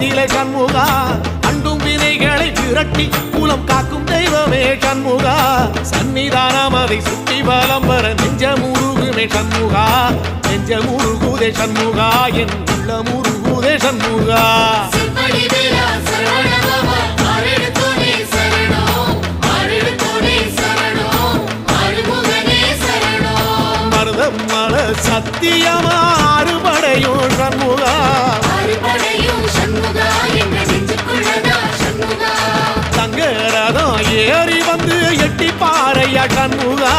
கோலத்திலே சண்முகா அண்டும் வினைகளை விரட்டி குலம் காக்கும் தெய்வமே சண்முகா சன்னிதானம் அதை சுற்றி பலம் வர நெஞ்சமுருகுமே சண்முகா நெஞ்சமுருகுதே சண்முகா என் உள்ள முருகுதே சண்முகா மருதமல சத்தியமா அறுபடையும் சண்முகா தங்க ரதம் ஏறி வந்து எட்டி பாறையா சண்முகா